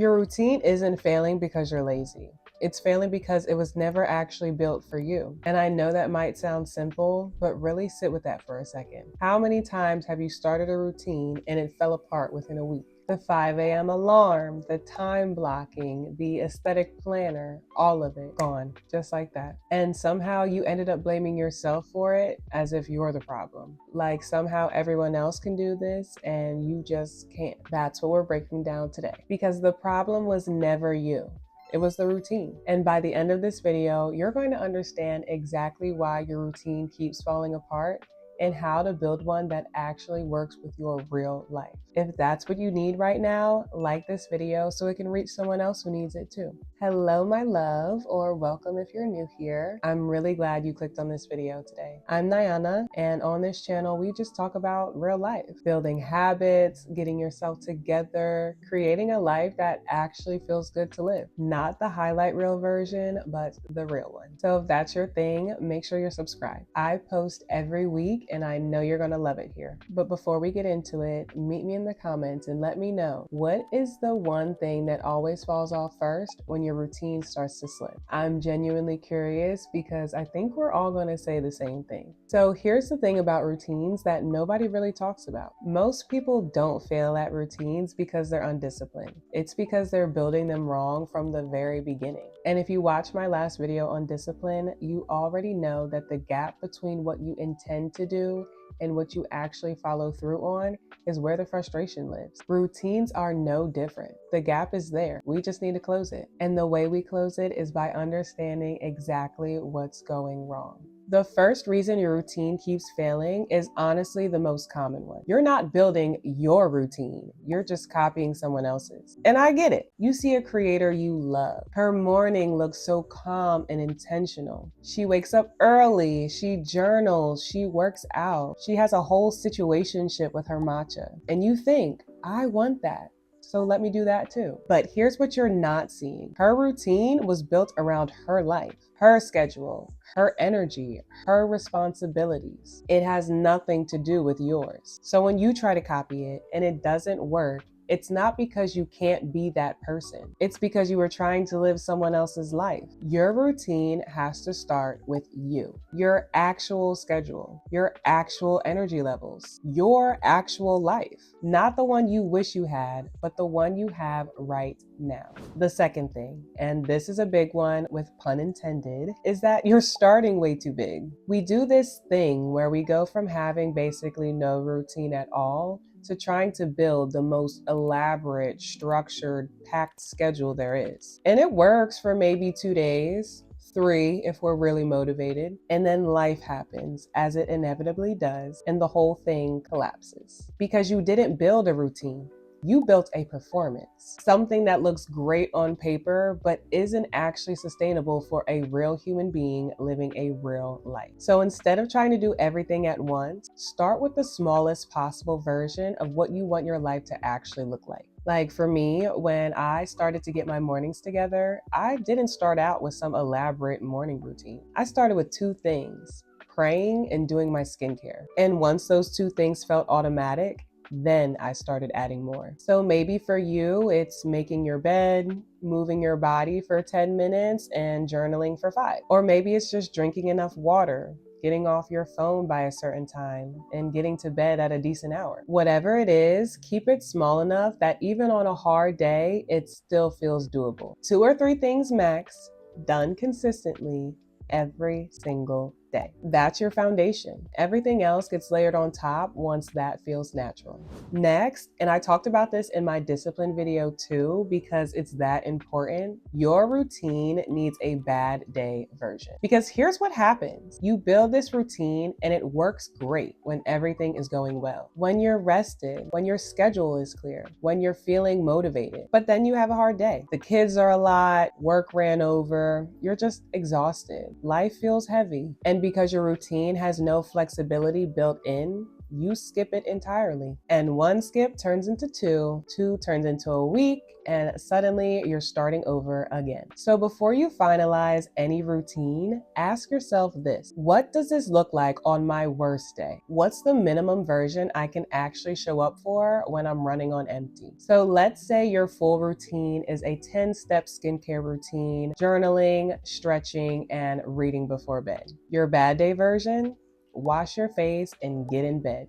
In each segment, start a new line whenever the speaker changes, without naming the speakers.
Your routine isn't failing because you're lazy. It's failing because it was never actually built for you. And I know that might sound simple, but really sit with that for a second. How many times have you started a routine and it fell apart within a week? The 5 a.m. alarm, the time blocking, the aesthetic planner, all of it gone, just like that. And somehow you ended up blaming yourself for it as if you're the problem. Like somehow everyone else can do this and you just can't. That's what we're breaking down today. Because the problem was never you. It was the routine. And by the end of this video, you're going to understand exactly why your routine keeps falling apart and how to build one that actually works with your real life. If that's what you need right now, like this video so it can reach someone else who needs it too. Hello, my love, or welcome if you're new here. I'm really glad you clicked on this video today. I'm Nyana, and on this channel, we just talk about real life, building habits, getting yourself together, creating a life that actually feels good to live. Not the highlight reel version, but the real one. So if that's your thing, make sure you're subscribed. I post every week and I know you're gonna love it here. But before we get into it, meet me in the comments and let me know, what is the one thing that always falls off first when your routine starts to slip? I'm genuinely curious because I think we're all gonna say the same thing. So here's the thing about routines that nobody really talks about. Most people don't fail at routines because they're undisciplined. It's because they're building them wrong from the very beginning. And if you watch my last video on discipline, you already know that the gap between what you intend to do and what you actually follow through on is where the frustration lives. Routines are no different. The gap is there. We just need to close it. And the way we close it is by understanding exactly what's going wrong. The first reason your routine keeps failing is honestly the most common one. You're not building your routine. You're just copying someone else's. And I get it. You see a creator you love. Her morning looks so calm and intentional. She wakes up early. She journals. She works out. She has a whole situationship with her matcha. And you think, I want that. So let me do that too. But here's what you're not seeing. Her routine was built around her life, her schedule, her energy, her responsibilities. It has nothing to do with yours. So when you try to copy it and it doesn't work, it's not because you can't be that person. It's because you were trying to live someone else's life. Your routine has to start with you, your actual schedule, your actual energy levels, your actual life, not the one you wish you had, but the one you have right now. The second thing, and this is a big one with pun intended, is that you're starting way too big. We do this thing where we go from having basically no routine at all to trying to build the most elaborate, structured, packed schedule there is. And it works for maybe 2 days, 3 if we're really motivated, and then life happens, as it inevitably does, and the whole thing collapses. Because you didn't build a routine. You built a performance, something that looks great on paper, but isn't actually sustainable for a real human being living a real life. So instead of trying to do everything at once, start with the smallest possible version of what you want your life to actually look like. Like for me, when I started to get my mornings together, I didn't start out with some elaborate morning routine. I started with 2 things: praying and doing my skincare. And once those 2 things felt automatic, then I started adding more. So maybe for you, it's making your bed, moving your body for 10 minutes, and journaling for 5. Or maybe it's just drinking enough water, getting off your phone by a certain time, and getting to bed at a decent hour. Whatever it is, keep it small enough that even on a hard day, it still feels doable. 2 or 3 things max, done consistently every single day. That's your foundation. Everything else gets layered on top once that feels natural. Next, and I talked about this in my discipline video too, because it's that important, your routine needs a bad day version. Because here's what happens. You build this routine and it works great when everything is going well, when you're rested, when your schedule is clear, when you're feeling motivated. But then you have a hard day. The kids are a lot, work ran over, you're just exhausted. Life feels heavy. And because your routine has no flexibility built in, you skip it entirely. And one skip turns into two, two turns into a week, and suddenly you're starting over again. So before you finalize any routine, ask yourself this: what does this look like on my worst day? What's the minimum version I can actually show up for when I'm running on empty? So let's say your full routine is a 10-step skincare routine, journaling, stretching, and reading before bed. Your bad day version: wash your face and get in bed.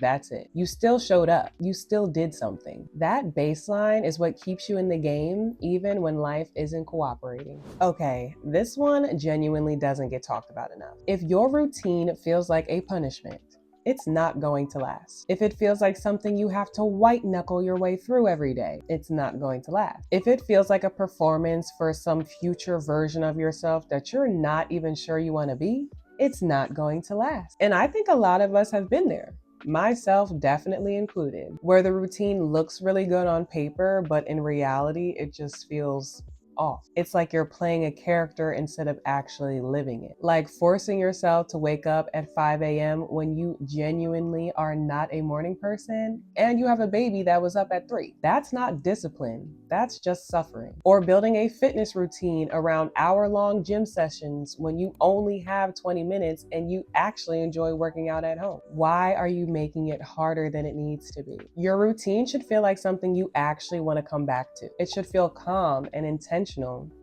That's it. You still showed up. You still did something. That baseline is what keeps you in the game, even when life isn't cooperating. Okay, this one genuinely doesn't get talked about enough. If your routine feels like a punishment, it's not going to last. If it feels like something you have to white knuckle your way through every day, it's not going to last. If it feels like a performance for some future version of yourself that you're not even sure you want to be, it's not going to last. And I think a lot of us have been there, myself definitely included, where the routine looks really good on paper, but in reality, it just feels off. It's like you're playing a character instead of actually living it. Like forcing yourself to wake up at 5 a.m. when you genuinely are not a morning person and you have a baby that was up at 3. That's not discipline. That's just suffering. Or building a fitness routine around hour-long gym sessions when you only have 20 minutes and you actually enjoy working out at home. Why are you making it harder than it needs to be? Your routine should feel like something you actually want to come back to. It should feel calm and intentional.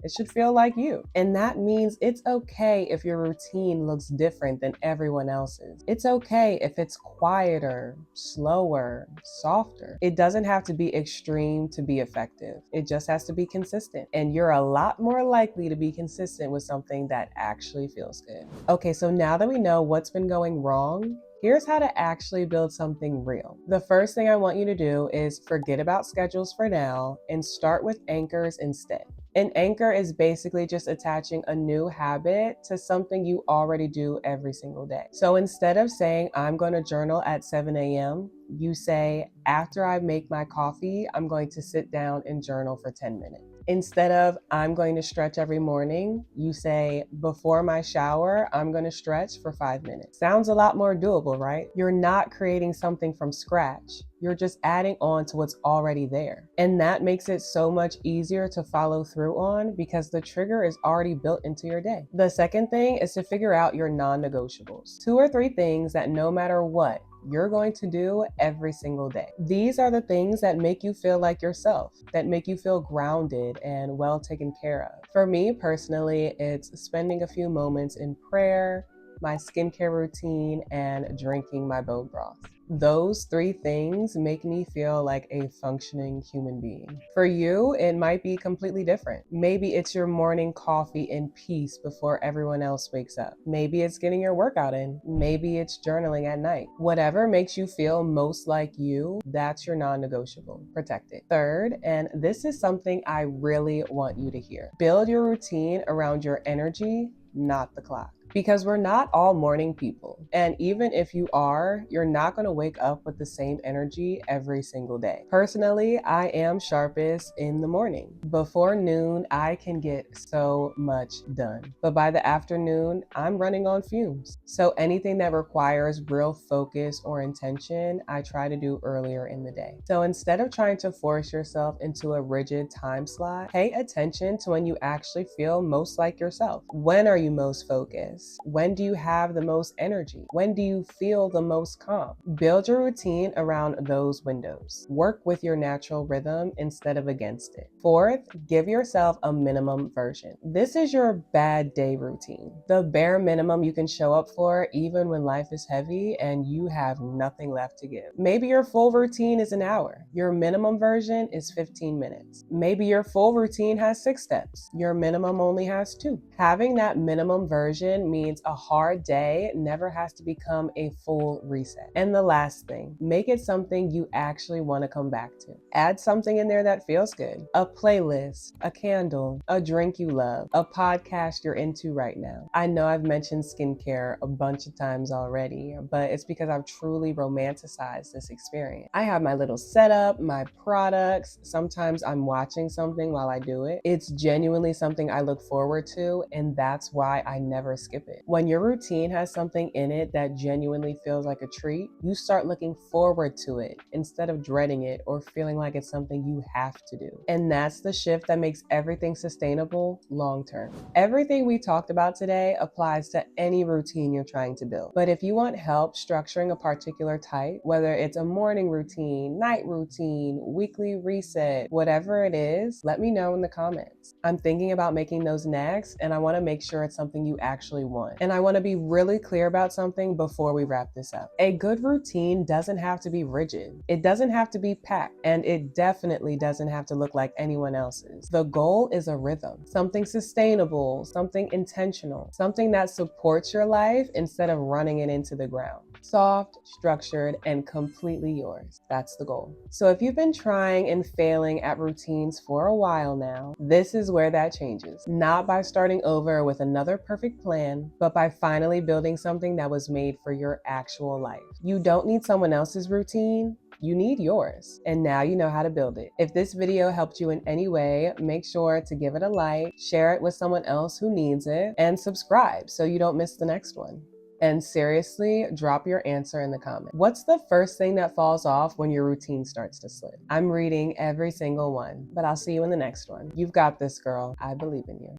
It should feel like you. And that means it's okay if your routine looks different than everyone else's. It's okay if it's quieter, slower, softer. It doesn't have to be extreme to be effective. It just has to be consistent. And you're a lot more likely to be consistent with something that actually feels good. Okay, so now that we know what's been going wrong, here's how to actually build something real. The first thing I want you to do is forget about schedules for now and start with anchors instead. An anchor is basically just attaching a new habit to something you already do every single day. So instead of saying, I'm going to journal at 7 a.m., you say, after I make my coffee, I'm going to sit down and journal for 10 minutes. Instead of, I'm going to stretch every morning, you say, before my shower, I'm going to stretch for 5 minutes. Sounds a lot more doable, right? You're not creating something from scratch. You're just adding on to what's already there. And that makes it so much easier to follow through on because the trigger is already built into your day. The second thing is to figure out your non-negotiables. 2 or 3 things that no matter what, you're going to do every single day. These are the things that make you feel like yourself, that make you feel grounded and well taken care of. For me personally, it's spending a few moments in prayer, my skincare routine, and drinking my bone broth. Those 3 things make me feel like a functioning human being. For you, it might be completely different. Maybe it's your morning coffee in peace before everyone else wakes up. Maybe it's getting your workout in. Maybe it's journaling at night. Whatever makes you feel most like you, that's your non-negotiable. Protect it. Third, and this is something I really want you to hear, build your routine around your energy, not the clock. Because we're not all morning people. And even if you are, you're not going to wake up with the same energy every single day. Personally, I am sharpest in the morning. Before noon, I can get so much done. But by the afternoon, I'm running on fumes. So anything that requires real focus or intention, I try to do earlier in the day. So instead of trying to force yourself into a rigid time slot, pay attention to when you actually feel most like yourself. When are you most focused? When do you have the most energy? When do you feel the most calm? Build your routine around those windows. Work with your natural rhythm instead of against it. Fourth, give yourself a minimum version. This is your bad day routine. The bare minimum you can show up for even when life is heavy and you have nothing left to give. Maybe your full routine is an hour. Your minimum version is 15 minutes. Maybe your full routine has 6 steps. Your minimum only has 2. Having that minimum version means a hard day never has to become a full reset. And the last thing, make it something you actually want to come back to. Add something in there that feels good. A playlist, a candle, a drink you love, a podcast you're into right now. I know I've mentioned skincare a bunch of times already, but it's because I've truly romanticized this experience. I have my little setup, my products. Sometimes I'm watching something while I do it. It's genuinely something I look forward to, and that's why I never skip skip it. When your routine has something in it that genuinely feels like a treat, you start looking forward to it instead of dreading it or feeling like it's something you have to do. And that's the shift that makes everything sustainable long term. Everything we talked about today applies to any routine you're trying to build. But if you want help structuring a particular type, whether it's a morning routine, night routine, weekly reset, whatever it is, let me know in the comments. I'm thinking about making those next, and I want to make sure it's something you actually want. And I want to be really clear about something before we wrap this up. A good routine doesn't have to be rigid. It doesn't have to be packed, and it definitely doesn't have to look like anyone else's. The goal is a rhythm, something sustainable, something intentional, something that supports your life instead of running it into the ground. Soft, structured, and completely yours. That's the goal. So if you've been trying and failing at routines for a while now, this is where that changes. Not by starting over with another perfect plan, but by finally building something that was made for your actual life. You don't need someone else's routine. You need yours, and now you know how to build it. If this video helped you in any way, make sure to give it a like, share it with someone else who needs it, and subscribe so you don't miss the next one. And seriously, drop your answer in the comments. What's the first thing that falls off when your routine starts to slip? I'm reading every single one, but I'll see you in the next one. You've got this, girl. I believe in you.